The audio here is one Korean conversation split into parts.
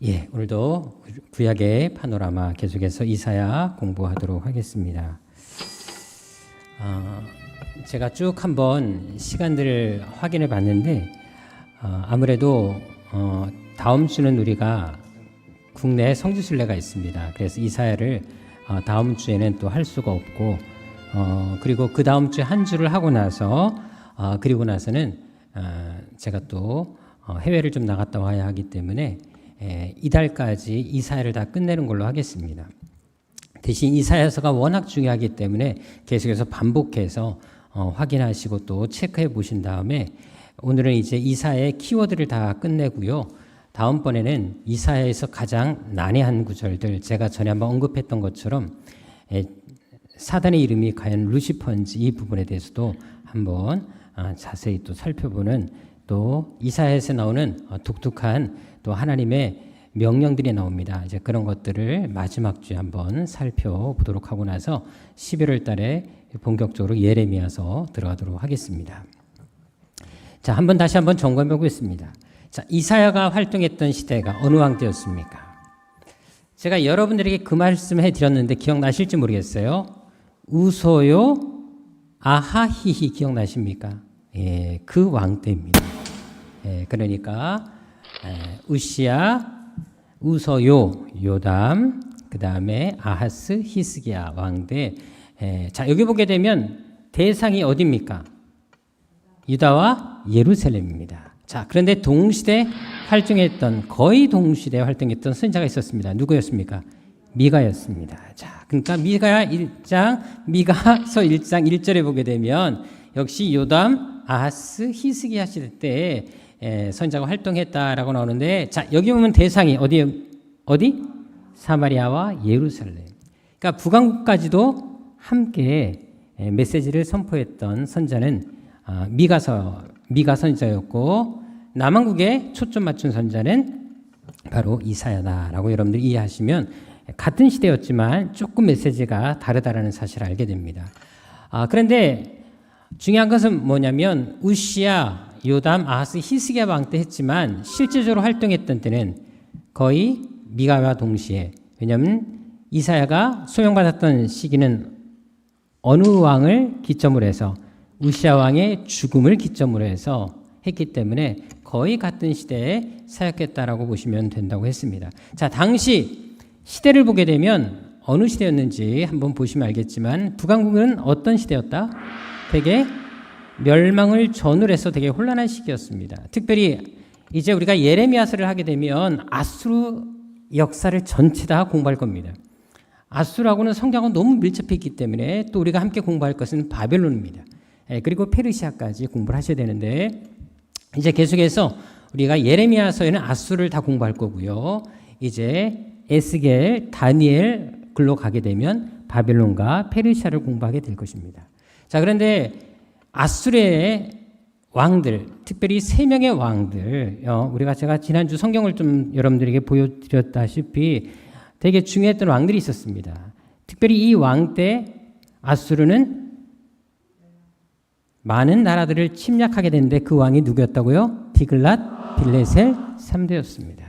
예, 오늘도 구약의 파노라마 계속해서 이사야 공부하도록 하겠습니다. 제가 쭉 한번 시간들을 확인해 봤는데 아무래도 다음 주는 우리가 국내 성지순례가 있습니다. 그래서 이사야를 다음 주에는 또 할 수가 없고 그리고 그 다음 주에 한 주를 하고 나서 그리고 나서는 제가 또 해외를 좀 나갔다 와야 하기 때문에 이달까지 이사야를 다 끝내는 걸로 하겠습니다. 대신 이사야서가 워낙 중요하기 때문에 계속해서 반복해서 확인하시고 또 체크해 보신 다음에 오늘은 이제 이사야의 키워드를 다 끝내고요. 다음번에는 이사야에서 가장 난해한 구절들, 제가 전에 한번 언급했던 것처럼 사단의 이름이 과연 루시퍼인지 이 부분에 대해서도 한번 자세히 또 살펴보는, 또 이사야에서 나오는 독특한 또 하나님의 명령들이 나옵니다. 이제 그런 것들을 마지막 주에 한번 살펴보도록 하고 나서 11월 달에 본격적으로 예레미야서 들어가도록 하겠습니다. 자, 한번 다시 한번 점검해 보겠습니다. 자, 이사야가 활동했던 시대가 어느 왕 때였습니까? 제가 여러분들에게 그 말씀을 해드렸는데 기억나실지 모르겠어요. 우소요 아하히히 기억나십니까? 예, 그 왕 때입니다. 예, 그러니까 우시야, 우서요, 요담, 그 다음에 아하스, 히스기야 왕대. 자, 여기 보게 되면 대상이 어디입니까? 유다와 예루살렘입니다. 자, 그런데 동시대 활동했던, 거의 동시대 활동했던 선지자가 있었습니다. 누구였습니까? 미가였습니다. 자, 그러니까 미가서 1장 1절에 보게 되면 역시 요담, 아하스, 히스기야 시대 때 선지자가 활동했다라고 나오는데, 자, 여기 보면 대상이 어디? 사마리아와 예루살렘. 그러니까 북왕국까지도 함께 메시지를 선포했던 선지자는 미가 선지자였고, 남왕국에 초점 맞춘 선지자는 바로 이사야다라고 여러분들이 이해하시면 같은 시대였지만 조금 메시지가 다르다라는 사실을 알게 됩니다. 그런데 중요한 것은 뭐냐면 우시야, 요담, 아하스, 히스기야 왕 때 했지만 실제적으로 활동했던 때는 거의 미가와 동시에, 왜냐하면 이사야가 소명받았던 시기는 어느 왕을 기점으로 해서 우시야 왕의 죽음을 기점으로 해서 했기 때문에 거의 같은 시대에 사역했다라고 보시면 된다고 했습니다. 자, 당시 시대를 보게 되면 어느 시대였는지 한번 보시면 알겠지만 북왕국은 어떤 시대였다? 되게 멸망을 전후로 해서 되게 혼란한 시기였습니다. 특별히 이제 우리가 예레미야서를 하게 되면 아수르 역사를 전체 다 공부할 겁니다. 아수르하고는 성경하고 너무 밀접해 있기 때문에 또 우리가 함께 공부할 것은 바벨론입니다. 그리고 페르시아까지 공부를 하셔야 되는데, 이제 계속해서 우리가 예레미야서에는 아수르를 다 공부할 거고요. 이제 에스겔, 다니엘 글로 가게 되면 바벨론과 페르시아를 공부하게 될 것입니다. 자, 그런데 아수르의 왕들, 특별히 3명의 왕들, 제가 지난주 성경을 좀 여러분들에게 보여드렸다시피 되게 중요했던 왕들이 있었습니다. 특별히 이 왕 때 아수르는 많은 나라들을 침략하게 됐는데 그 왕이 누구였다고요? 디글랏 빌레셀 3대였습니다.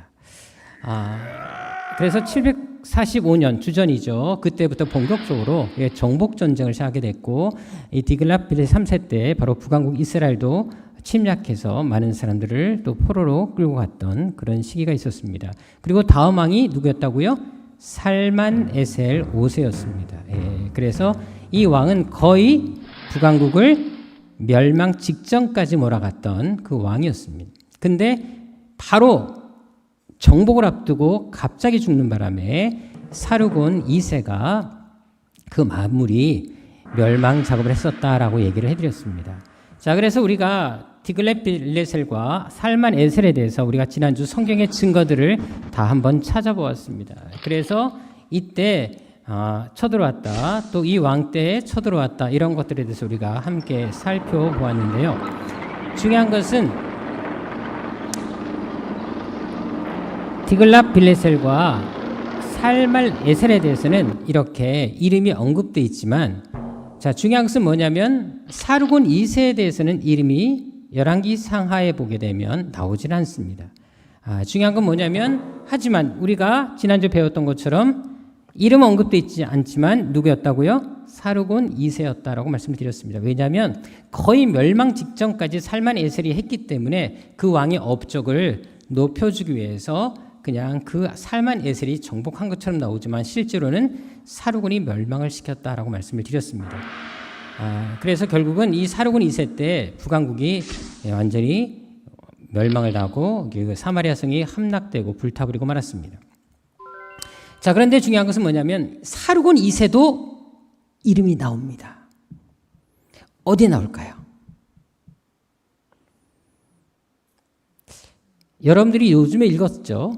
그래서 745년 주전이죠. 그때부터 본격적으로 정복 전쟁을 시작하게 됐고, 이 디글랏 빌레셀 3세 때 바로 북왕국 이스라엘도 침략해서 많은 사람들을 또 포로로 끌고 갔던 그런 시기가 있었습니다. 그리고 다음 왕이 누구였다고요? 살만 에셀 5세였습니다. 그래서 이 왕은 거의 북왕국을 멸망 직전까지 몰아갔던 그 왕이었습니다. 근데 바로 정복을 앞두고 갑자기 죽는 바람에 사르곤 2세가 그 마무리 멸망 작업을 했었다라고 얘기를 해드렸습니다. 자, 그래서 우리가 디글랏 빌레셀과 살만 에셀에 대해서 우리가 지난주 성경의 증거들을 다 한번 찾아보았습니다. 그래서 이때 쳐들어왔다, 또 이 왕 때에 쳐들어왔다, 이런 것들에 대해서 우리가 함께 살펴보았는데요. 중요한 것은 디글랏 빌레셀과 살만 에셀에 대해서는 이렇게 이름이 언급되어 있지만, 자, 중요한 것은 뭐냐면 사르곤 2세에 대해서는 이름이 열왕기 상하에 보게 되면 나오질 않습니다. 중요한 건 뭐냐면 하지만 우리가 지난주 배웠던 것처럼 이름 언급되어 있지 않지만 누구였다고요? 사르곤 2세였다라고 말씀을 드렸습니다. 왜냐하면 거의 멸망 직전까지 살만 에셀이 했기 때문에 그 왕의 업적을 높여주기 위해서 그냥 그 살만 에셀이 정복한 것처럼 나오지만 실제로는 사르곤이 멸망을 시켰다라고 말씀을 드렸습니다. 그래서 결국은 이 사르곤 2세 때 북왕국이 완전히 멸망을 당하고 그 사마리아 성이 함락되고 불타버리고 말았습니다. 자, 그런데 중요한 것은 뭐냐면 사르곤 2세도 이름이 나옵니다. 어디에 나올까요? 여러분들이 요즘에 읽었죠?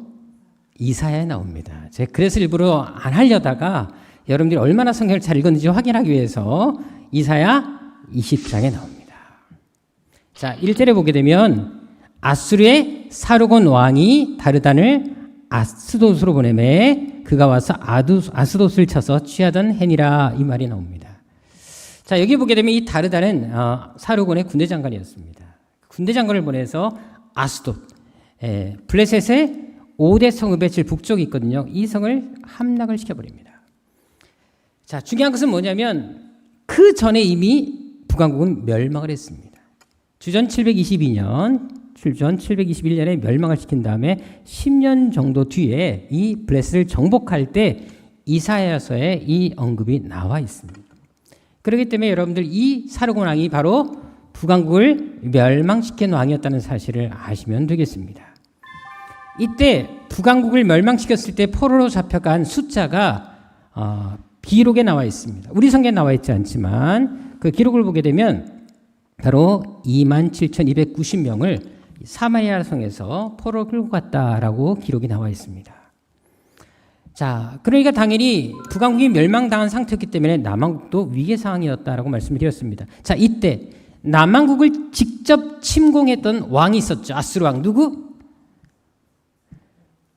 이사야에 나옵니다. 제가 그래서 일부러 안 하려다가 여러분들이 얼마나 성경을 잘 읽었는지 확인하기 위해서 이사야 20장에 나옵니다. 자, 1절에 보게 되면 아수르의 사르곤 왕이 다르단을 아스돗으로 보내매 그가 와서 아스돗을 쳐서 취하던 해니라 이 말이 나옵니다. 자, 여기 보게 되면 이 다르단은 사르곤의 군대 장관이었습니다. 군대 장관을 보내서 아스돗, 블레셋의 5대 성읍의 제일 북쪽이 있거든요. 이 성을 함락을 시켜버립니다. 자, 중요한 것은 뭐냐면 그 전에 이미 북왕국은 멸망을 했습니다. 주전 721년에 멸망을 시킨 다음에 10년 정도 뒤에 이 블레셋을 정복할 때 이사야서에 이 언급이 나와 있습니다. 그렇기 때문에 여러분들 이 사르곤 왕이 바로 북왕국을 멸망시킨 왕이었다는 사실을 아시면 되겠습니다. 이때 북왕국을 멸망시켰을 때 포로로 잡혀간 숫자가 기록에 나와 있습니다. 우리 성경에 나와 있지 않지만 그 기록을 보게 되면 바로 27,290명을 사마리아 성에서 포로로 끌고 갔다라고 기록이 나와 있습니다. 자, 그러니까 당연히 북왕국이 멸망당한 상태였기 때문에 남왕국도 위기 상황이었다라고 말씀을 드렸습니다. 자, 이때 남왕국을 직접 침공했던 왕이 있었죠. 아수르 왕 누구?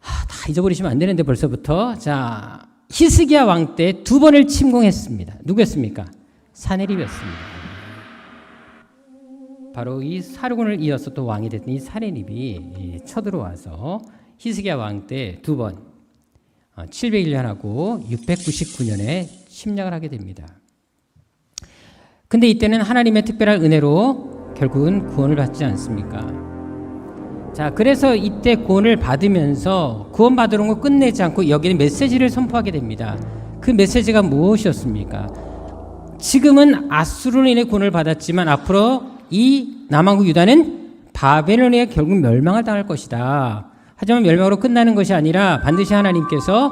다 잊어버리시면 안 되는데 벌써부터. 자, 히스기야 왕 때 2번을 침공했습니다. 누구였습니까? 사네립이었습니다. 바로 이 사르곤을 이어서 또 왕이 됐던 이 사네립이 쳐들어와서 히스기야 왕 때 2번 701년하고 699년에 침략을 하게 됩니다. 근데 이때는 하나님의 특별한 은혜로 결국은 구원을 받지 않습니까? 자, 그래서 이때 구원을 받으면서 구원 받으러 온 거 끝내지 않고 여기는 메시지를 선포하게 됩니다. 그 메시지가 무엇이었습니까? 지금은 아수르로 인해 구원을 받았지만 앞으로 이 남왕국 유다는 바벨론에 결국 멸망을 당할 것이다. 하지만 멸망으로 끝나는 것이 아니라 반드시 하나님께서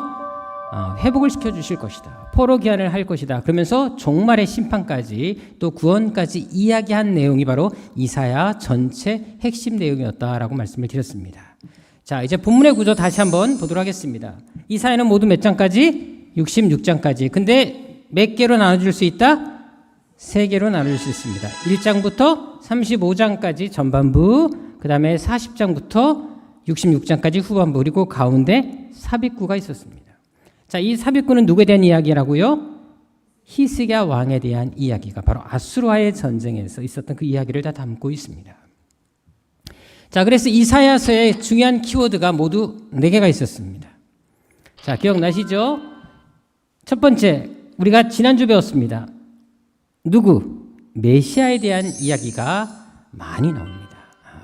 회복을 시켜주실 것이다. 포로 귀환을 할 것이다. 그러면서 종말의 심판까지 또 구원까지 이야기한 내용이 바로 이사야 전체 핵심 내용이었다라고 말씀을 드렸습니다. 자, 이제 본문의 구조 다시 한번 보도록 하겠습니다. 이사야는 모두 몇 장까지? 66장까지. 근데 몇 개로 나눠줄 수 있다? 3개로 나눌 수 있습니다. 1장부터 35장까지 전반부, 그 다음에 40장부터 66장까지 후반부, 그리고 가운데 삽입구가 있었습니다. 자, 이 삽입구는 누구에 대한 이야기라고요? 히스기야 왕에 대한 이야기가 바로 아수르와의 전쟁에서 있었던 그 이야기를 다 담고 있습니다. 자, 그래서 이사야서의 중요한 키워드가 모두 4개가 있었습니다. 자, 기억나시죠? 첫 번째, 우리가 지난주 배웠습니다. 누구? 메시아에 대한 이야기가 많이 나옵니다.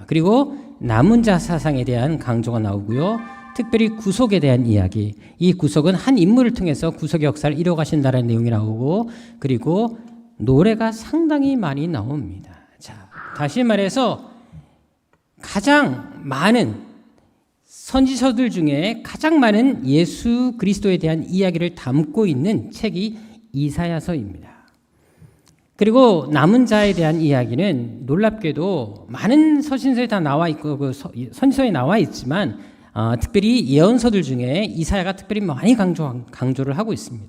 그리고 남은 자 사상에 대한 강조가 나오고요. 특별히 구속에 대한 이야기, 이 구속은 한 인물을 통해서 구속의 역사를 이뤄가신다는 내용이 나오고, 그리고 노래가 상당히 많이 나옵니다. 자, 다시 말해서 가장 많은 선지서들 중에 가장 많은 예수 그리스도에 대한 이야기를 담고 있는 책이 이사야서입니다. 그리고 남은 자에 대한 이야기는 놀랍게도 많은 서신서에 다 나와 있고 선지서에 나와 있지만 특별히 예언서들 중에 이사야가 특별히 많이 강조를 하고 있습니다.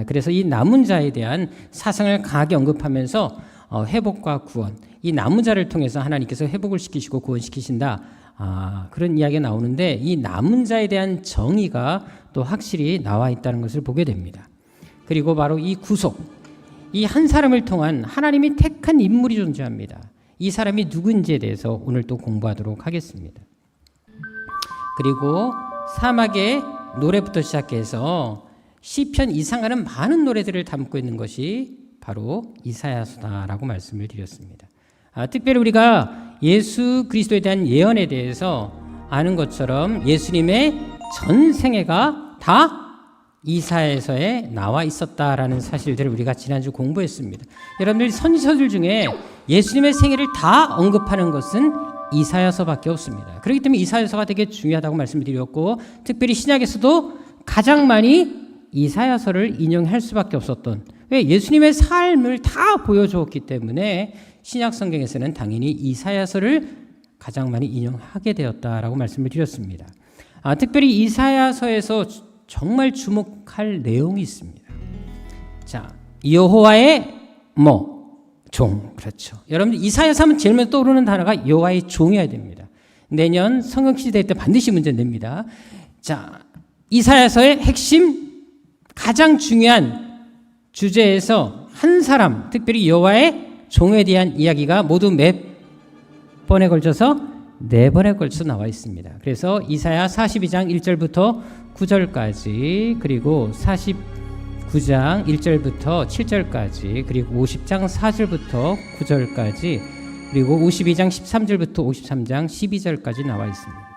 그래서 이 남은 자에 대한 사상을 강하게 언급하면서 회복과 구원, 이 남은 자를 통해서 하나님께서 회복을 시키시고 구원시키신다, 그런 이야기가 나오는데 이 남은 자에 대한 정의가 또 확실히 나와 있다는 것을 보게 됩니다. 그리고 바로 이 구속, 이 한 사람을 통한 하나님이 택한 인물이 존재합니다. 이 사람이 누군지에 대해서 오늘 또 공부하도록 하겠습니다. 그리고 사막의 노래부터 시작해서 시편 이상하는 많은 노래들을 담고 있는 것이 바로 이사야서다라고 말씀을 드렸습니다. 특별히 우리가 예수 그리스도에 대한 예언에 대해서 아는 것처럼 예수님의 전 생애가 다 이사야서에 나와 있었다라는 사실들을 우리가 지난주 공부했습니다. 여러분들 선지서들 중에 예수님의 생애를 다 언급하는 것은 이사야서밖에 없습니다. 그렇기 때문에 이사야서가 되게 중요하다고 말씀을 드렸고, 특별히 신약에서도 가장 많이 이사야서를 인용할 수밖에 없었던, 왜? 예수님의 삶을 다 보여주었기 때문에 신약 성경에서는 당연히 이사야서를 가장 많이 인용하게 되었다라고 말씀을 드렸습니다. 특별히 이사야서에서 정말 주목할 내용이 있습니다. 자, 여호와의 종, 그렇죠. 여러분들 이사야서 하면 제일 먼저 떠오르는 단어가 여호와의 종이어야 됩니다. 내년 성경시대 때 반드시 문제 냅니다. 자, 이사야서의 핵심 가장 중요한 주제에서 한 사람, 특별히 여호와의 종에 대한 이야기가 모두 몇 번에 걸쳐서 4번에 걸쳐서 나와 있습니다. 그래서 이사야 42장 1절부터 9절까지, 그리고 49장 1절부터 7절까지, 그리고 50장 4절부터 9절까지, 그리고 52장 13절부터 53장 12절까지 나와 있습니다.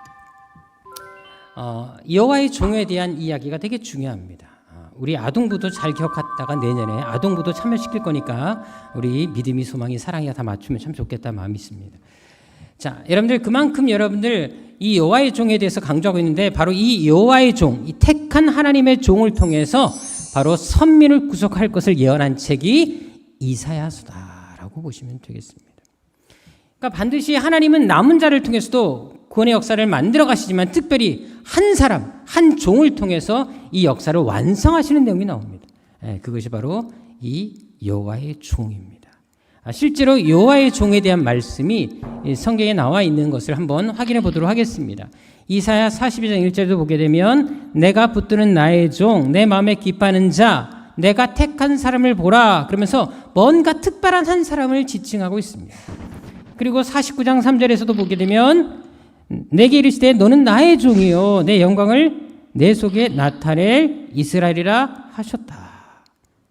여호와의 종에 대한 이야기가 되게 중요합니다. 우리 아동부도 잘 기억하다가 내년에 아동부도 참여시킬 거니까 우리 믿음이, 소망이, 사랑이 다 맞추면 참 좋겠다 마음이 있습니다. 자, 여러분들 그만큼 여러분들 이 여호와의 종에 대해서 강조하고 있는데, 바로 이 여호와의 종, 이 택한 하나님의 종을 통해서 바로 선민을 구속할 것을 예언한 책이 이사야서다라고 보시면 되겠습니다. 그러니까 반드시 하나님은 남은 자를 통해서도 구원의 역사를 만들어 가시지만, 특별히 한 사람, 한 종을 통해서 이 역사를 완성하시는 내용이 나옵니다. 그것이 바로 이 여호와의 종입니다. 실제로 여호와의 종에 대한 말씀이 성경에 나와 있는 것을 한번 확인해 보도록 하겠습니다. 이사야 42장 1절도 보게 되면, 내가 붙드는 나의 종, 내 마음에 기뻐하는 자, 내가 택한 사람을 보라, 그러면서 뭔가 특별한 한 사람을 지칭하고 있습니다. 그리고 49장 3절에서도 보게 되면, 내게 이르시되 너는 나의 종이요 내 영광을 내 속에 나타낼 이스라엘이라 하셨다.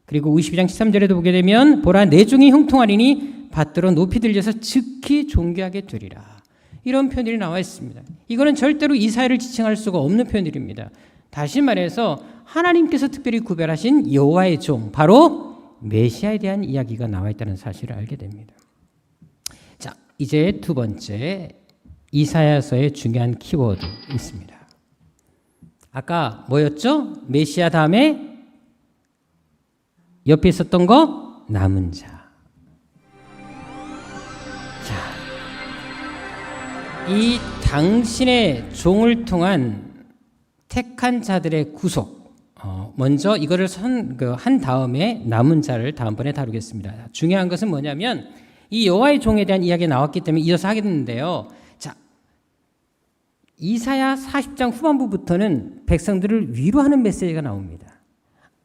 그리고 52장 13절에도 보게 되면, 보라 내 종이 형통하리니 받들어 높이 들려서 즉히 존귀하게 되리라. 이런 표현들이 나와 있습니다. 이거는 절대로 이사야를 지칭할 수가 없는 표현들입니다. 다시 말해서 하나님께서 특별히 구별하신 여호와의 종, 바로 메시아에 대한 이야기가 나와 있다는 사실을 알게 됩니다. 자, 이제 두 번째, 이사야서의 중요한 키워드 있습니다. 아까 뭐였죠? 메시아 다음에 옆에 있었던 거, 남은 자. 자, 이 당신의 종을 통한 택한 자들의 구속, 먼저 이거를 한 다음에 남은 자를 다음번에 다루겠습니다. 중요한 것은 뭐냐면, 이 여호와의 종에 대한 이야기가 나왔기 때문에 이어서 하겠는데요. 자, 이사야 40장 후반부부터는 백성들을 위로하는 메시지가 나옵니다.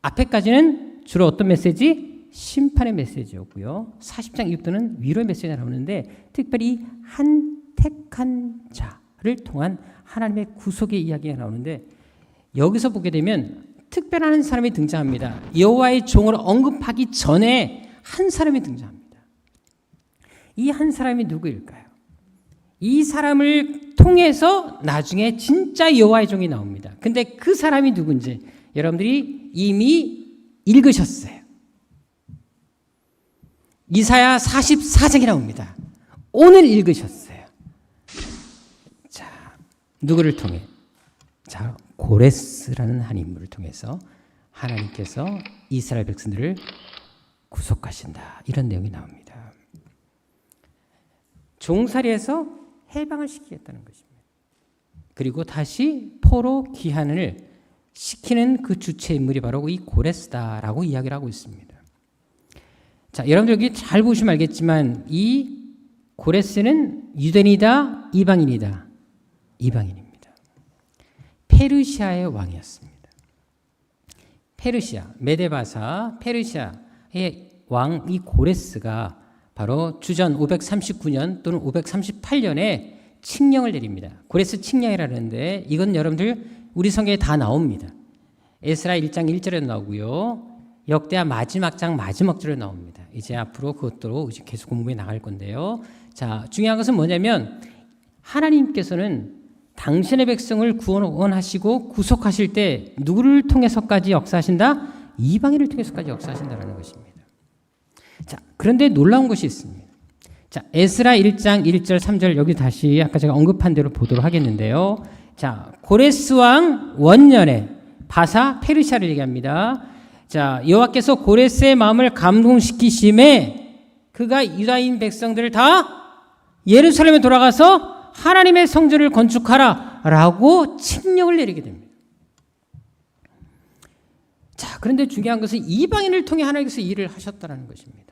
앞에까지는 주로 어떤 메시지? 심판의 메시지였고요. 40장 이후부터는 위로의 메시지가 나오는데, 특별히 한 택한 자를 통한 하나님의 구속의 이야기가 나오는데, 여기서 보게 되면 특별한 한 사람이 등장합니다. 여호와의 종을 언급하기 전에 한 사람이 등장합니다. 이 한 사람이 누구일까요? 이 사람을 통해서 나중에 진짜 여호와의 종이 나옵니다. 근데 그 사람이 누군지 여러분들이 이미 읽으셨어요. 이사야 44장이 나옵니다. 오늘 읽으셨어요. 자, 누구를 통해? 자, 고레스라는 한 인물을 통해서 하나님께서 이스라엘 백성들을 구속하신다. 이런 내용이 나옵니다. 종살이에서 해방을 시키겠다는 것입니다. 그리고 다시 포로 귀환을 시키는 그 주체 인물이 바로 이 고레스다라고 이야기를 하고 있습니다. 자, 여러분들 여기 잘 보시면 알겠지만 이 고레스는 유대인이다, 이방인이다? 이방인입니다. 페르시아의 왕이었습니다. 페르시아, 메데바사, 페르시아의 왕 이 고레스가 바로 주전 539년 또는 538년에 칙령을 내립니다. 고레스 칙령이라는데 이건 여러분들 우리 성경에 다 나옵니다. 에스라 1장 1절에 나오고요. 역대하 마지막 장 마지막 절에 나옵니다. 이제 앞으로 그것도 이제 계속 공부해 나갈 건데요. 자, 중요한 것은 뭐냐면 하나님께서는 당신의 백성을 구원하시고 구속하실 때 누구를 통해서까지 역사하신다? 이방인을 통해서까지 역사하신다는 것입니다. 자, 그런데 놀라운 것이 있습니다. 자, 에스라 1장 1절 3절 여기 다시 아까 제가 언급한 대로 보도록 하겠는데요. 자, 고레스 왕 원년에 바사 페르시아를 얘기합니다. 자, 여호와께서 고레스의 마음을 감동시키심에 그가 유다인 백성들을 다 예루살렘에 돌아가서 하나님의 성전을 건축하라 라고 칙령을 내리게 됩니다. 자, 그런데 중요한 것은 이방인을 통해 하나님께서 일을 하셨다는 것입니다.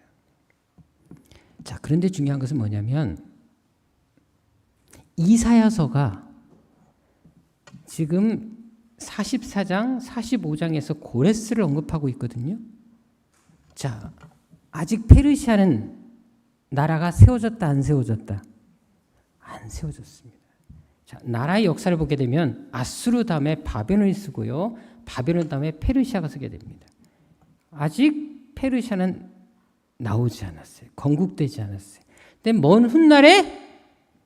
자, 그런데 중요한 것은 뭐냐면 이사야서가 지금 44장, 45장에서 고레스를 언급하고 있거든요. 자, 아직 페르시아는 나라가 세워졌다, 안 세워졌다? 안 세워졌습니다. 자, 나라의 역사를 보게 되면 아수르 다음에 바벨론이 쓰고요. 바벨론 다음에 페르시아가 쓰게 됩니다. 아직 페르시아는 나오지 않았어요. 건국되지 않았어요. 근데 먼 훗날에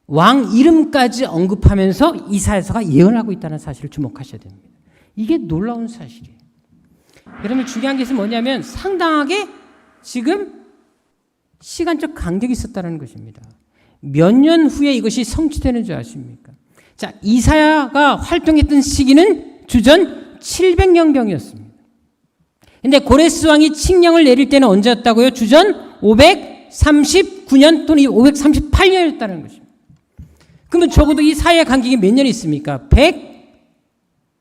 왕 이름까지 언급하면서 이사야서가 예언하고 있다는 사실을 주목하셔야 됩니다. 이게 놀라운 사실이에요. 여러분 중요한 것은 뭐냐면 상당하게 지금 시간적 간격이 있었다는 것입니다. 몇 년 후에 이것이 성취되는 줄 아십니까? 자, 이사야가 활동했던 시기는 주전 700년경이었습니다. 근데 고레스 왕이 칙령을 내릴 때는 언제였다고요? 주전 539년 또는 538년이었다는 것입니다. 그러면 적어도 이 사이의 간격이 몇 년이 있습니까?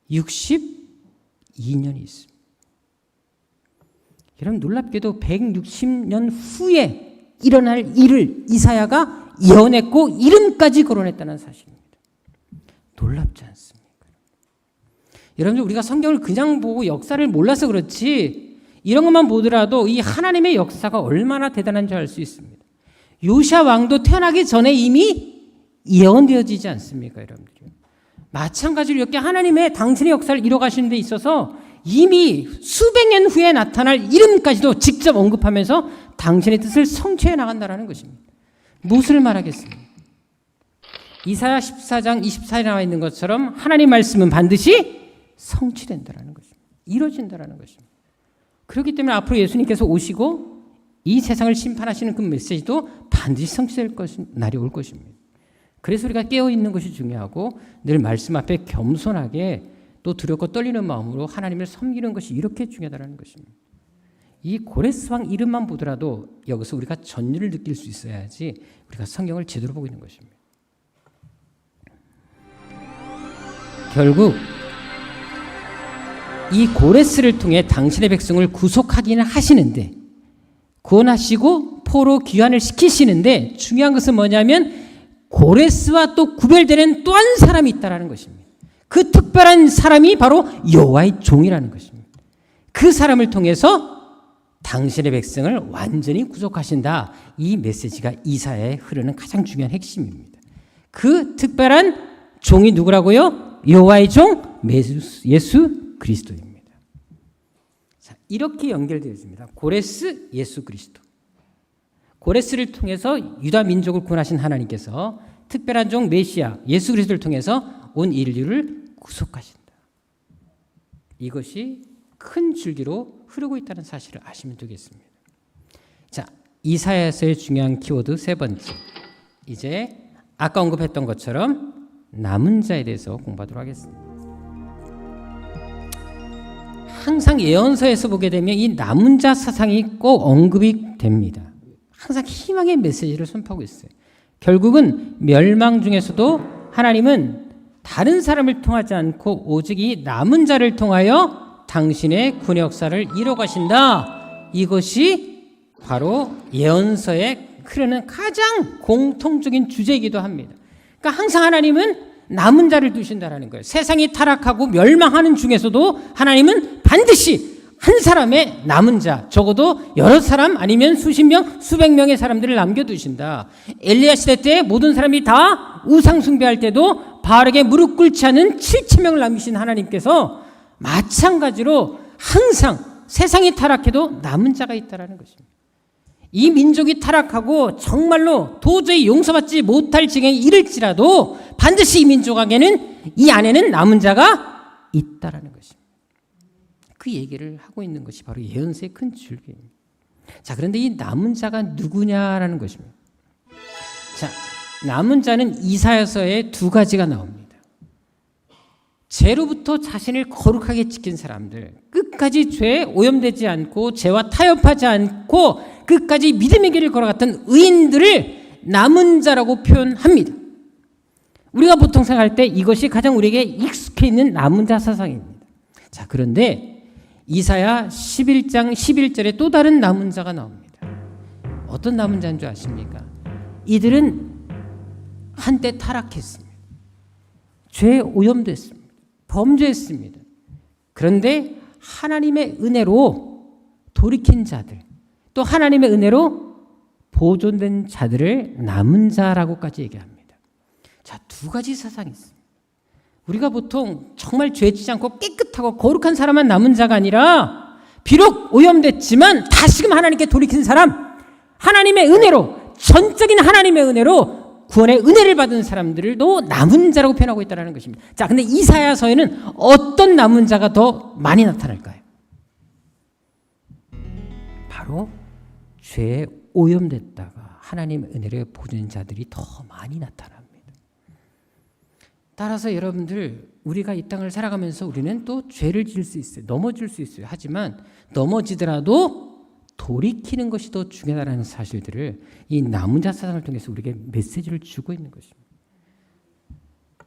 162년이 있습니다. 여러분 놀랍게도 160년 후에 일어날 일을 이사야가 예언했고 이름까지 거론했다는 사실입니다. 놀랍지 않습니까? 여러분들 우리가 성경을 그냥 보고 역사를 몰라서 그렇지 이런 것만 보더라도 이 하나님의 역사가 얼마나 대단한지 알 수 있습니다. 요시야 왕도 태어나기 전에 이미 예언되어지지 않습니까, 여러분들? 마찬가지로 이렇게 하나님의 당신의 역사를 이뤄가시는 데 있어서 이미 수백 년 후에 나타날 이름까지도 직접 언급하면서 당신의 뜻을 성취해 나간다는 것입니다. 무엇을 말하겠습니까? 이사야 14장 24절에 나와 있는 것처럼 하나님 말씀은 반드시 성취된다는 것입니다. 이루어진다는 것입니다. 그렇기 때문에 앞으로 예수님께서 오시고 이 세상을 심판하시는 그 메시지도 반드시 성취될 날이 올 것입니다. 그래서 우리가 깨어있는 것이 중요하고 늘 말씀 앞에 겸손하게 또 두렵고 떨리는 마음으로 하나님을 섬기는 것이 이렇게 중요하다는 것입니다. 이 고레스 왕 이름만 보더라도 여기서 우리가 전율을 느낄 수 있어야지 우리가 성경을 제대로 보고 있는 것입니다. 결국 이 고레스를 통해 당신의 백성을 구속하기는 하시는데 구원하시고 포로 귀환을 시키시는데 중요한 것은 뭐냐면 고레스와 또 구별되는 또 한 사람이 있다는 것입니다. 그 특별한 사람이 바로 여호와의 종이라는 것입니다. 그 사람을 통해서 당신의 백성을 완전히 구속하신다. 이 메시지가 이사야에 흐르는 가장 중요한 핵심입니다. 그 특별한 종이 누구라고요? 여호와의 종 예수 그리스도입니다. 자, 이렇게 연결되어 있습니다. 고레스 예수 그리스도. 고레스를 통해서 유다 민족을 구원하신 하나님께서 특별한 종 메시아 예수 그리스도를 통해서 온 인류를 구속하신다. 이것이 큰 줄기로 흐르고 있다는 사실을 아시면 되겠습니다. 자, 이사야서의 중요한 키워드 세 번째. 이제 아까 언급했던 것처럼 남은 자에 대해서 공부하도록 하겠습니다. 항상 예언서에서 보게 되면 이 남은 자 사상이 꼭 언급이 됩니다. 항상 희망의 메시지를 선포하고 있어요. 결국은 멸망 중에서도 하나님은 다른 사람을 통하지 않고 오직 이 남은 자를 통하여 당신의 구원 역사를 이뤄가신다. 이것이 바로 예언서에 흐르는 가장 공통적인 주제이기도 합니다. 그러니까 항상 하나님은 남은 자를 두신다는 거예요. 세상이 타락하고 멸망하는 중에서도 하나님은 반드시 한 사람의 남은 자, 적어도 여러 사람 아니면 수십 명, 수백 명의 사람들을 남겨두신다. 엘리야 시대 때 모든 사람이 다 우상 숭배할 때도 바알에게 무릎 꿇지 않은 7,000명을 남기신 하나님께서 마찬가지로 항상 세상이 타락해도 남은 자가 있다는 것입니다. 이 민족이 타락하고 정말로 도저히 용서받지 못할 지경에 이를지라도 반드시 이 민족에게는 이 안에는 남은 자가 있다는 것입니다. 그 얘기를 하고 있는 것이 바로 예언서의 큰 줄기입니다. 자, 그런데 이 남은 자가 누구냐라는 것입니다. 자, 남은 자는 이사야서에 두 가지가 나옵니다. 죄로부터 자신을 거룩하게 지킨 사람들, 끝까지 죄에 오염되지 않고 죄와 타협하지 않고 끝까지 믿음의 길을 걸어갔던 의인들을 남은 자라고 표현합니다. 우리가 보통 생각할 때 이것이 가장 우리에게 익숙해 있는 남은 자 사상입니다. 자, 그런데 이사야 11장 11절에 또 다른 남은 자가 나옵니다. 어떤 남은 자인 줄 아십니까? 이들은 한때 타락했습니다. 죄에 오염됐습니다. 범죄했습니다. 그런데 하나님의 은혜로 돌이킨 자들, 또 하나님의 은혜로 보존된 자들을 남은 자라고까지 얘기합니다. 자, 두 가지 사상이 있습니다. 우리가 보통 정말 죄지지 않고 깨끗하고 거룩한 사람만 남은 자가 아니라 비록 오염됐지만 다시금 하나님께 돌이킨 사람, 하나님의 은혜로, 전적인 하나님의 은혜로 구원의 은혜를 받은 사람들도 남은 자라고 표현하고 있다는 것입니다. 자, 근데 이사야서에는 어떤 남은 자가 더 많이 나타날까요? 바로 죄에 오염됐다가 하나님의 은혜를 보존한 자들이 더 많이 나타납니다. 따라서 여러분들, 우리가 이 땅을 살아가면서 우리는 또 죄를 지을 수 있어요. 넘어질 수 있어요. 하지만 넘어지더라도 돌이키는 것이 더 중요하다는 사실들을 이 남은 자 사상을 통해서 우리에게 메시지를 주고 있는 것입니다.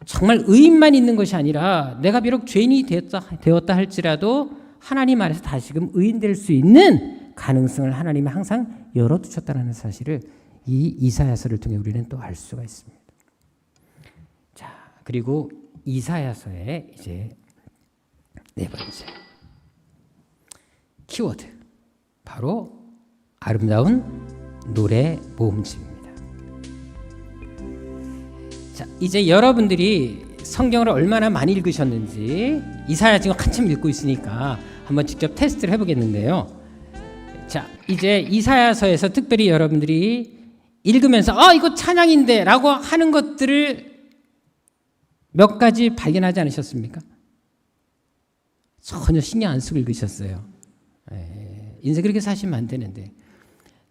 정말 의인만 있는 것이 아니라 내가 비록 죄인이 되었다 할지라도 하나님 안에서 다시금 의인 될 수 있는 가능성을 하나님이 항상 열어두셨다는 사실을 이 이사야서를 통해 우리는 또 알 수가 있습니다. 그리고 이사야서의 이제 네 번째 키워드, 바로 아름다운 노래 모음집입니다. 자, 이제 여러분들이 성경을 얼마나 많이 읽으셨는지 이사야 지금 한참 읽고 있으니까 한번 직접 테스트를 해보겠는데요. 자, 이제 이사야서에서 특별히 여러분들이 읽으면서 이거 찬양인데 라고 하는 것들을 몇 가지 발견하지 않으셨습니까? 전혀 신경 안 쓰고 읽으셨어요. 인생 그렇게 사시면 안 되는데.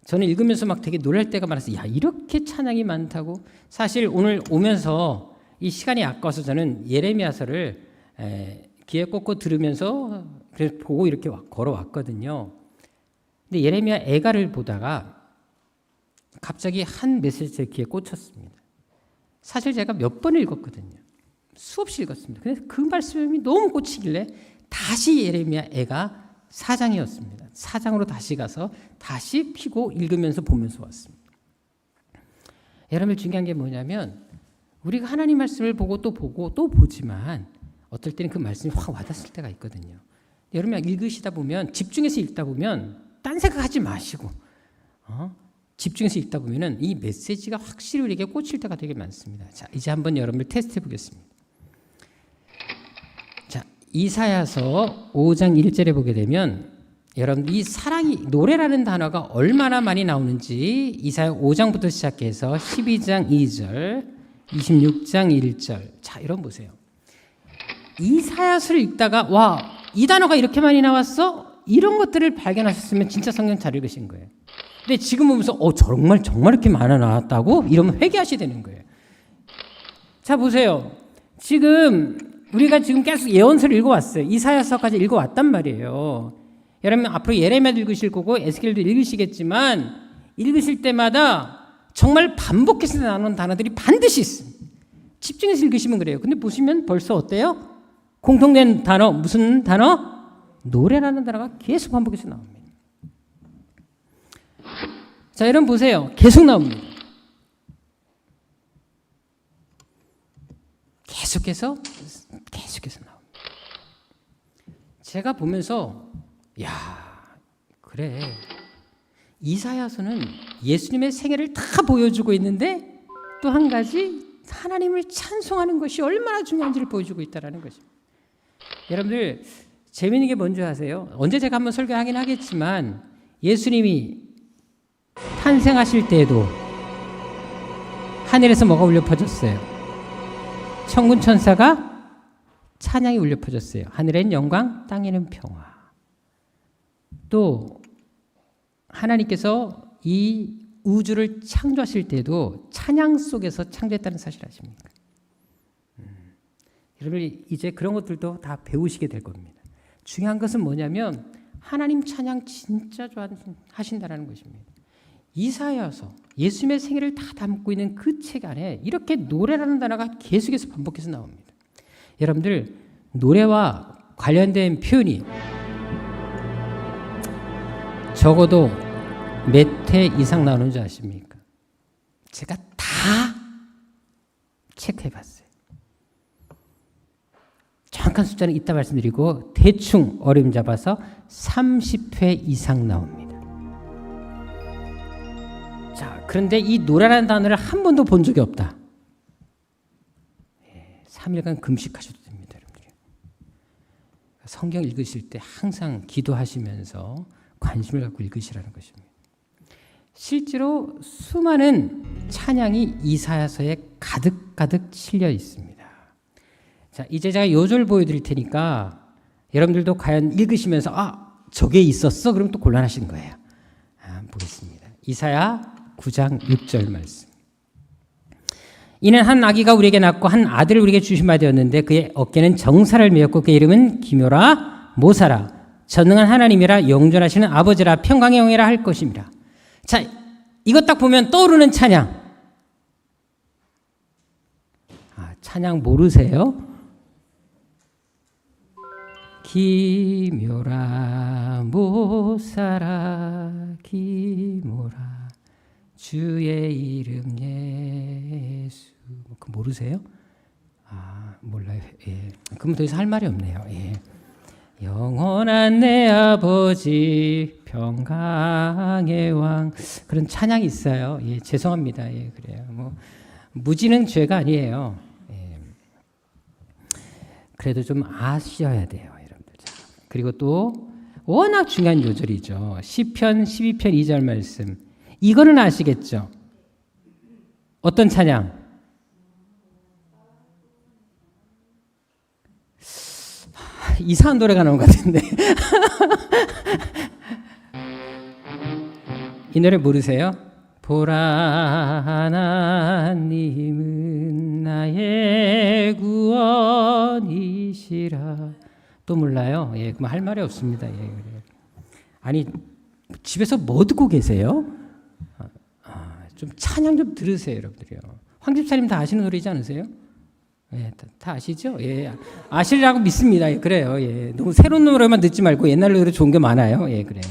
저는 읽으면서 막 되게 놀랄 때가 많았어요. 야, 이렇게 찬양이 많다고? 사실 오늘 오면서 이 시간이 아까워서 저는 예레미야서를 귀에 꽂고 들으면서 그래서 보고 이렇게 걸어왔거든요. 근데 예레미야 애가를 보다가 갑자기 한 메시지 제 귀에 꽂혔습니다. 사실 제가 몇 번을 읽었거든요. 수없이 읽었습니다. 그래서 그 말씀이 너무 꽂히길래 다시 예레미야 애가 4장이었습니다. 4장으로 다시 가서 다시 피고 읽으면서 보면서 왔습니다. 여러분, 중요한 게 뭐냐면 우리가 하나님 말씀을 보고 또 보지만 어떨 때는 그 말씀이 확 와닿을 때가 있거든요. 여러분, 읽으시다 보면, 집중해서 읽다 보면 딴 생각하지 마시고 집중해서 읽다 보면은 이 메시지가 확실히 우리에게 꽂힐 때가 되게 많습니다. 자, 이제 한번 여러분을 테스트해 보겠습니다. 자, 이사야서 5장 1절에 보게 되면 여러분, 이 사랑이, 노래라는 단어가 얼마나 많이 나오는지 이사야 5장부터 시작해서 12장 2절, 26장 1절. 자, 여러분 보세요. 이사야서를 읽다가 와, 이 단어가 이렇게 많이 나왔어? 이런 것들을 발견하셨으면 진짜 성경 잘 읽으신 거예요. 근데 지금 보면서 정말 이렇게 많이 나왔다고? 이러면 회개하셔야 되는 거예요. 자, 보세요. 지금 우리가 지금 계속 예언서를 읽어왔어요. 이사야서까지 읽어왔단 말이에요. 여러분, 앞으로 예레미야도 읽으실 거고 에스겔도 읽으시겠지만 읽으실 때마다 정말 반복해서 나오는 단어들이 반드시 있습니다. 집중해서 읽으시면 그래요. 근데 보시면 벌써 어때요? 공통된 단어, 무슨 단어? 노래라는 단어가 계속 반복해서 나옵니다. 자, 여러분 보세요. 계속 나옵니다. 계속해서 나옵니다. 제가 보면서 야, 그래. 이사야서는 예수님의 생애를 다 보여주고 있는데 또 한 가지 하나님을 찬송하는 것이 얼마나 중요한지를 보여주고 있다는 것입니다. 여러분들 재미있는 게 뭔지 아세요? 언제 제가 한번 설교하긴 하겠지만 예수님이 탄생하실 때에도 하늘에서 뭐가 울려 퍼졌어요? 천군 천사가 찬양이 울려 퍼졌어요. 하늘엔 영광, 땅에는 평화. 또 하나님께서 이 우주를 창조하실 때도 찬양 속에서 창조했다는 사실 아십니까? 여러분 이제 그런 것들도 다 배우시게 될 겁니다. 중요한 것은 뭐냐면 하나님 찬양 진짜 좋아하신다는 것입니다. 이사야서 예수님의 생애를 다 담고 있는 그 책 안에 이렇게 노래라는 단어가 계속해서 반복해서 나옵니다. 여러분들 노래와 관련된 표현이 적어도 몇 회 이상 나오는 줄 아십니까? 제가 다 체크해봤어요. 정확한 숫자는 이따 말씀드리고 대충 어림 잡아서 30회 이상 나옵니다. 자, 그런데 이 노래라는 단어를 한 번도 본 적이 없다. 3일간 금식하셔도 됩니다, 여러분들. 성경 읽으실 때 항상 기도하시면서 관심을 갖고 읽으시라는 것입니다. 실제로 수많은 찬양이 이사야서에 가득가득 실려 있습니다. 자, 이제 제가 요절 보여드릴 테니까 여러분들도 과연 읽으시면서 저게 있었어? 그럼 또 곤란하신 거예요. 보겠습니다. 이사야 9장 6절 말씀. 이는 한 아기가 우리에게 낳고 한 아들을 우리에게 주신 바 되었는데 그의 어깨는 정사를 메었고 그의 이름은 기묘라 모사라 전능한 하나님이라 영존하시는 아버지라 평강의 영이라 할 것입니다. 자, 이것 딱 보면 떠오르는 찬양. 찬양 모르세요? 기묘라 모사라 기모라 주의 이름 예수. 그 모르세요? 몰라요. 예. 그럼 더 이상 할 말이 없네요. 예. 영원한 내 아버지 평강의 왕. 그런 찬양이 있어요. 예, 죄송합니다. 예, 그래요. 뭐 무지는 죄가 아니에요. 예. 그래도 좀 아셔야 돼요, 여러분들. 자, 그리고 또 워낙 중요한 요절이죠. 시편 12편 2절 말씀. 이거는 아시겠죠? 어떤 찬양? 이상한 노래가 나온 것 같은데. 이 노래 모르세요? 보라 하나님은 나의 구원이시라. 또 몰라요? 예, 그럼 할 말이 없습니다. 예, 그래요. 아니 집에서 뭐 듣고 계세요? 좀 찬양 좀 들으세요, 여러분들이요. 황 집사님 다 아시는 노래이지 않으세요? 예, 다 아시죠? 예, 아시리라고 믿습니다. 예, 그래요. 예, 너무 새로운 노래만 듣지 말고 옛날 노래 좋은 게 많아요. 예, 그래요.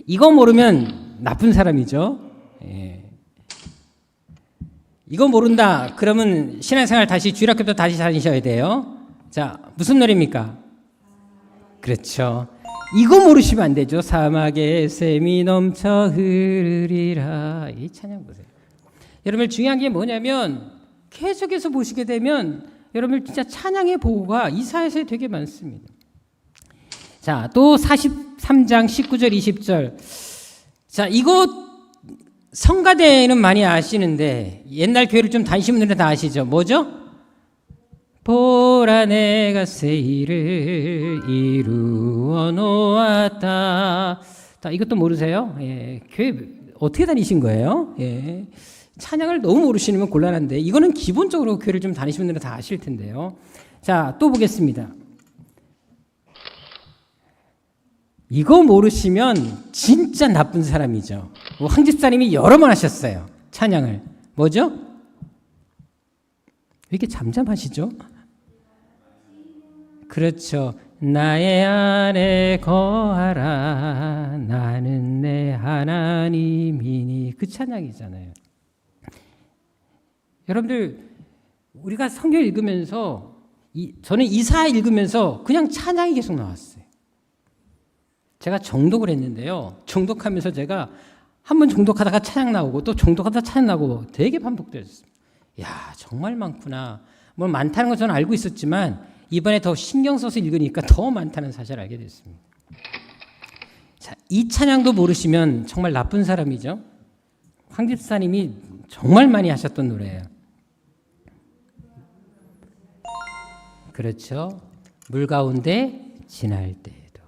이거 모르면 나쁜 사람이죠. 예. 이거 모른다. 그러면 신앙생활 다시 주일학교도 다시 다니셔야 돼요. 자, 무슨 노래입니까? 그렇죠. 이거 모르시면 안 되죠. 사막에 샘이 넘쳐 흐르리라. 이 찬양 보세요. 여러분 중요한 게 뭐냐면 계속해서 보시게 되면 여러분 진짜 찬양의 보고가 이사야서에 되게 많습니다. 자, 또 43장 19절 20절. 자, 이거 성가대는 많이 아시는데 옛날 교회를 좀 다니시는 분들은 다 아시죠? 뭐죠? 보라 내가 새 일을 이루어 놓았다. 자, 이것도 모르세요? 예, 교회 어떻게 다니신 거예요? 예. 찬양을 너무 모르시면 곤란한데 이거는 기본적으로 교회를 좀 다니시는 분들은 다 아실 텐데요. 자, 또 보겠습니다. 이거 모르시면 진짜 나쁜 사람이죠. 황 집사님이 여러 번 하셨어요. 찬양을. 뭐죠? 왜 이렇게 잠잠하시죠? 그렇죠. 나의 안에 거하라 나는 내 하나님이니. 그 찬양이잖아요. 여러분들 우리가 성경 읽으면서 저는 이사야 읽으면서 그냥 찬양이 계속 나왔어요. 제가 정독을 했는데요. 정독하면서 제가 한 번 정독하다가 찬양 나오고 또 정독하다가 찬양 나오고 되게 반복되었습니다. 야, 정말 많구나. 뭐 많다는 건 저는 알고 있었지만 이번에 더 신경 써서 읽으니까 더 많다는 사실을 알게 됐습니다. 자, 이 찬양도 모르시면 정말 나쁜 사람이죠. 황 집사님이 정말 많이 하셨던 노래예요. 그렇죠. 물 가운데 지날 때에도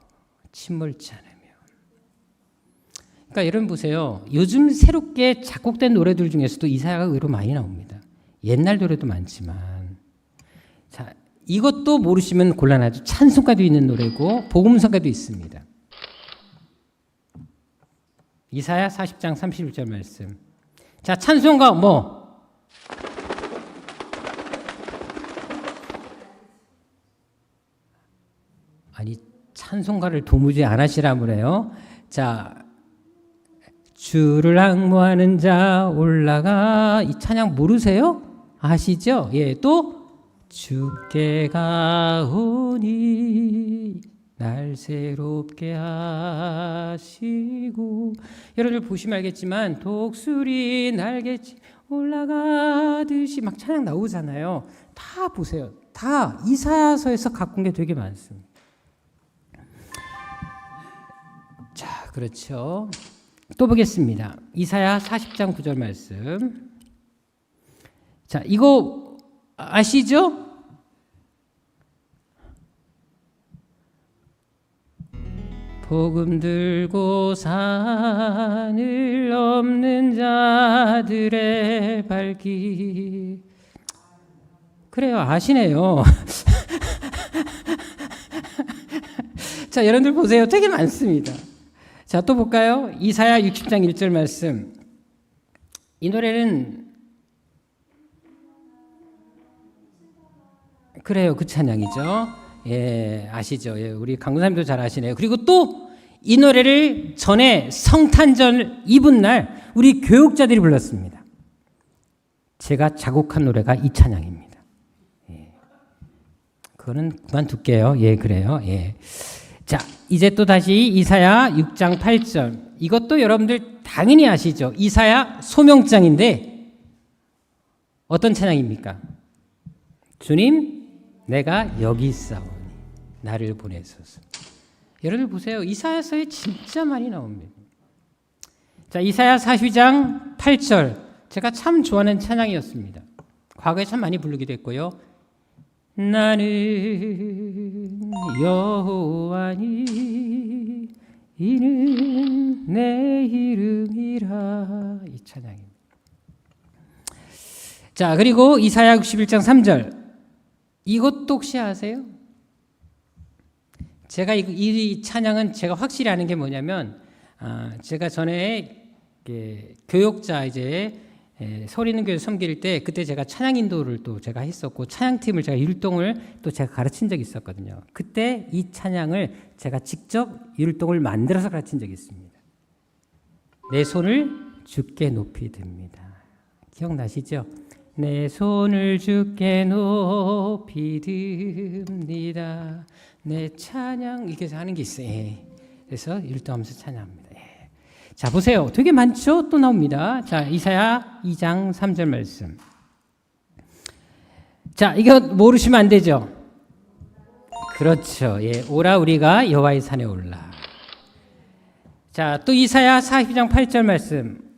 침몰치 않으며. 그러니까 여러분 보세요. 요즘 새롭게 작곡된 노래들 중에서도 이사야가 의외로 많이 나옵니다. 옛날 노래도 많지만. 자, 이것도 모르시면 곤란하죠. 찬송가도 있는 노래고 복음성가도 있습니다. 이사야 40장 31절 말씀. 자, 찬송가 뭐? 아니, 찬송가를 도무지 안 하시라무래요. 자, 주를 앙모하는 자 올라가. 이 찬양 모르세요? 아시죠? 예, 또 주께 가오니 날 새롭게 하시고. 여러분들 보시면 알겠지만 독수리 날개치 올라가듯이 막 찬양 나오잖아요. 다 보세요. 다 이사야서에서 갖고 온 게 되게 많습니다. 자, 그렇죠. 또 보겠습니다. 이사야 40장 9절 말씀. 자, 이거 아시죠? 복음 들고 산을 넘는 자들의 발길. 그래요, 아시네요. 자, 여러분들 보세요. 되게 많습니다. 자, 또 볼까요? 이사야 60장 1절 말씀. 이 노래는 그래요, 그 찬양이죠. 예, 아시죠? 예, 우리 강구사님도 잘 아시네요. 그리고 또 이 노래를 전에 성탄절 이브날 우리 교육자들이 불렀습니다. 제가 작곡한 노래가 이 찬양입니다. 예. 그거는 그만둘게요. 예, 그래요. 예. 자, 이제 또 다시 이사야 6장 8절. 이것도 여러분들 당연히 아시죠? 이사야 소명장인데 어떤 찬양입니까? 주님, 내가 여기 있사오니 나를 보내소서. 여러분들 보세요. 이사야서에 진짜 많이 나옵니다. 자, 이사야 40장 8절. 제가 참 좋아하는 찬양이었습니다. 과거에 참 많이 부르기도 했고요. 나는 여호와니 이는 내 이름이라. 이 찬양입니다. 자, 그리고 이사야 61장 3절. 이것도 혹시 아세요? 제가 이 찬양은 제가 확실히 아는 게 뭐냐면, 제가 전에 교육자 서울있는 교회 섬길 때 그때 제가 찬양 인도를 또 제가 했었고 찬양팀을 제가 율동을 또 제가 가르친 적이 있었거든요. 그때 이 찬양을 제가 직접 율동을 만들어서 가르친 적이 있습니다. 내 손을 주께 높이 듭니다. 기억나시죠? 내 손을 주께 높이 듭니다. 내 찬양 이렇게 하는 게 있어요. 예. 그래서 율동하면서 찬양합니다. 예. 자, 보세요. 되게 많죠? 또 나옵니다. 자, 이사야 2장 3절 말씀. 자, 이거 모르시면 안 되죠? 그렇죠. 예. 오라 우리가 여호와의 산에 올라. 자, 또 이사야 40장 8절 말씀.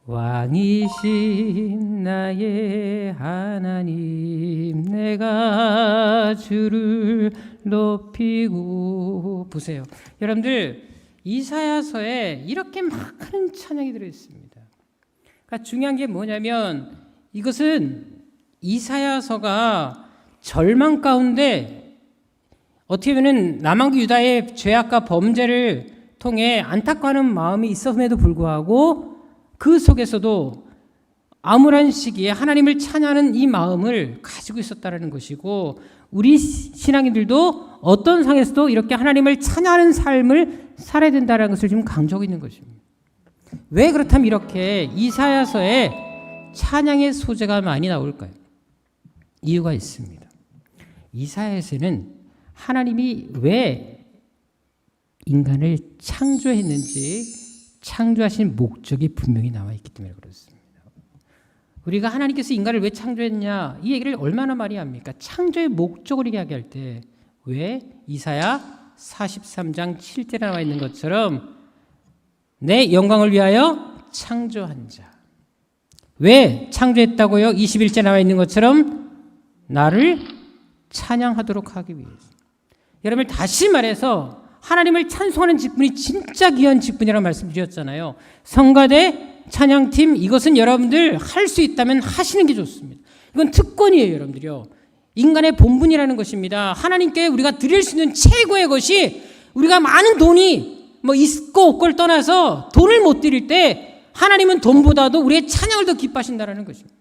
왕이신 나의 하나님 내가 주를 높이고. 보세요. 여러분들 이사야서에 이렇게 많은 찬양이 들어있습니다. 그러니까 중요한 게 뭐냐면 이것은 이사야서가 절망 가운데 어떻게 보면 남왕국 유다의 죄악과 범죄를 통해 안타까워하는 마음이 있었음에도 불구하고 그 속에서도 암울한 시기에 하나님을 찬양하는 이 마음을 가지고 있었다는 것이고, 우리 신앙인들도 어떤 상에서도 이렇게 하나님을 찬양하는 삶을 살아야 된다는 것을 지금 강조하고 있는 것입니다. 왜 그렇다면 이렇게 이사야서에 찬양의 소재가 많이 나올까요? 이유가 있습니다. 이사야서는 하나님이 왜 인간을 창조했는지 창조하신 목적이 분명히 나와 있기 때문에 그렇습니다. 우리가 하나님께서 인간을 왜 창조했냐 이 얘기를 얼마나 많이 합니까? 창조의 목적을 이야기할 때 왜 이사야 43장 7절에 나와 있는 것처럼 내 영광을 위하여 창조한 자. 왜 창조했다고요? 21절 나와 있는 것처럼 나를 찬양하도록 하기 위해서. 여러분 다시 말해서 하나님을 찬송하는 직분이 진짜 귀한 직분이라고 말씀드렸잖아요. 성가대 찬양팀 이것은 여러분들 할 수 있다면 하시는 게 좋습니다. 이건 특권이에요, 여러분들요. 인간의 본분이라는 것입니다. 하나님께 우리가 드릴 수 있는 최고의 것이 우리가 많은 돈이 뭐 있고 없고를 떠나서 돈을 못 드릴 때 하나님은 돈보다도 우리의 찬양을 더 기뻐하신다는 것입니다.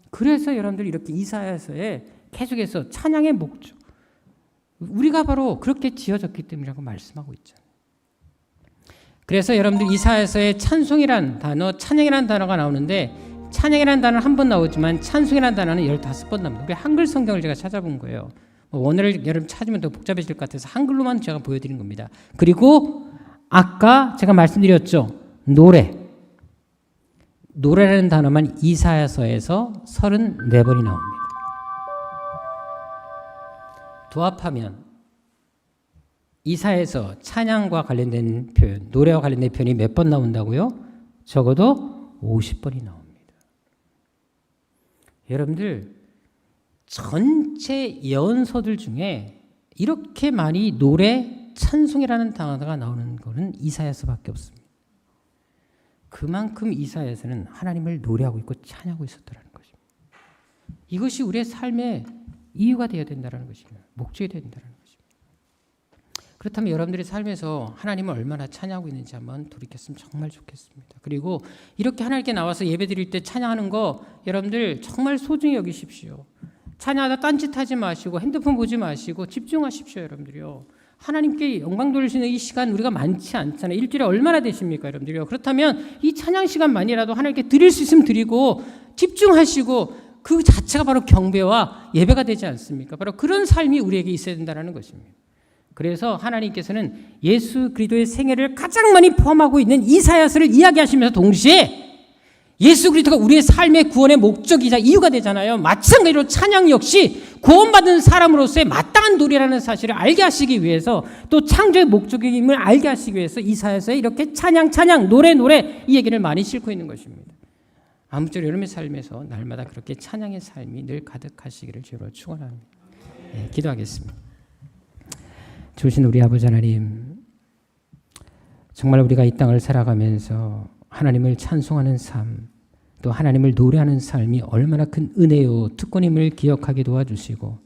그래서 여러분들 이렇게 이사야서에 계속해서 찬양의 목적 우리가 바로 그렇게 지어졌기 때문이라고 말씀하고 있죠. 그래서 여러분들 이사야서에 찬송이란 단어, 찬양이란 단어가 나오는데 찬양이란 단어는 한 번 나오지만 찬송이란 단어는 15번 나옵니다. 우리 한글 성경을 제가 찾아본 거예요. 원어를 여러분 찾으면 더 복잡해질 것 같아서 한글로만 제가 보여드린 겁니다. 그리고 아까 제가 말씀드렸죠. 노래라는 단어만 이사야서에서 34번이 나옵니다. 도합하면 이사야서 찬양과 관련된 표현, 노래와 관련된 표현이 몇 번 나온다고요? 적어도 50번이 나옵니다. 여러분들 전체 예언서들 중에 이렇게 많이 노래, 찬송이라는 단어가 나오는 것은 이사야서밖에 없습니다. 그만큼 이사야서는 하나님을 노래하고 있고 찬양하고 있었다는 것입니다. 이것이 우리의 삶의 이유가 되어야 된다는 것입니다. 목적이 되어야 된다는 것입니다. 그렇다면 여러분들의 삶에서 하나님을 얼마나 찬양하고 있는지 한번 돌이켰으면 정말 좋겠습니다. 그리고 이렇게 하나님께 나와서 예배드릴 때 찬양하는 거 여러분들 정말 소중히 여기십시오. 찬양하다 딴짓하지 마시고 핸드폰 보지 마시고 집중하십시오. 여러분들이요. 하나님께 영광 돌리시는 이 시간 우리가 많지 않잖아요. 일주일에 얼마나 되십니까? 여러분들이요. 그렇다면 이 찬양 시간만이라도 하나님께 드릴 수 있으면 드리고 집중하시고 그 자체가 바로 경배와 예배가 되지 않습니까? 바로 그런 삶이 우리에게 있어야 된다는 것입니다. 그래서 하나님께서는 예수 그리스도의 생애를 가장 많이 포함하고 있는 이사야서를 이야기하시면서 동시에 예수 그리스도가 우리의 삶의 구원의 목적이자 이유가 되잖아요. 마찬가지로 찬양 역시 구원받은 사람으로서의 마땅한 도리라는 사실을 알게 하시기 위해서 또 창조의 목적임을 알게 하시기 위해서 이사야서에 이렇게 찬양 노래 이 얘기를 많이 싣고 있는 것입니다. 아무쪼록 여러분의 삶에서 날마다 그렇게 찬양의 삶이 늘 가득하시기를 주로 축원합니다. 네, 기도하겠습니다. 주신 우리 아버지 하나님, 정말 우리가 이 땅을 살아가면서 하나님을 찬송하는 삶, 또 하나님을 노래하는 삶이 얼마나 큰 은혜요 특권임을 기억하게 도와주시고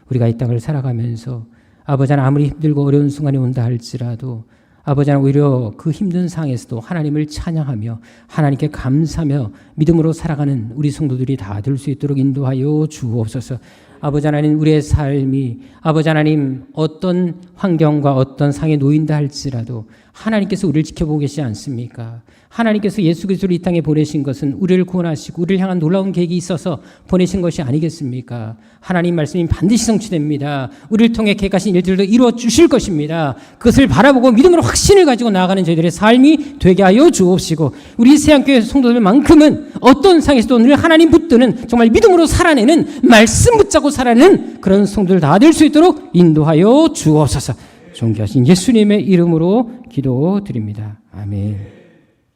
우리가 이 땅을 살아가면서 아버지 하나님 아무리 힘들고 어려운 순간이 온다 할지라도 아버지 하나님 오히려 그 힘든 상황에서도 하나님을 찬양하며 하나님께 감사하며 믿음으로 살아가는 우리 성도들이 다 될 수 있도록 인도하여 주옵소서. 아버지 하나님 우리의 삶이 아버지 하나님 어떤 환경과 어떤 상에 놓인다 할지라도 하나님께서 우리를 지켜보고 계시지 않습니까? 하나님께서 예수 그리스도를 이 땅에 보내신 것은 우리를 구원하시고 우리를 향한 놀라운 계획이 있어서 보내신 것이 아니겠습니까? 하나님 말씀이 반드시 성취됩니다. 우리를 통해 계획하신 일들도 이루어 주실 것입니다. 그것을 바라보고 믿음으로 확신을 가지고 나아가는 저희들의 삶이 되게 하여 주옵시고 우리 세안교회 성도들만큼은 어떤 상에서도 늘 하나님 붙드는 정말 믿음으로 살아내는 말씀 붙잡고 살아내는 그런 성도들 다 될 수 있도록 인도하여 주옵소서. 존귀하신 예수님의 이름으로 기도드립니다. 아멘.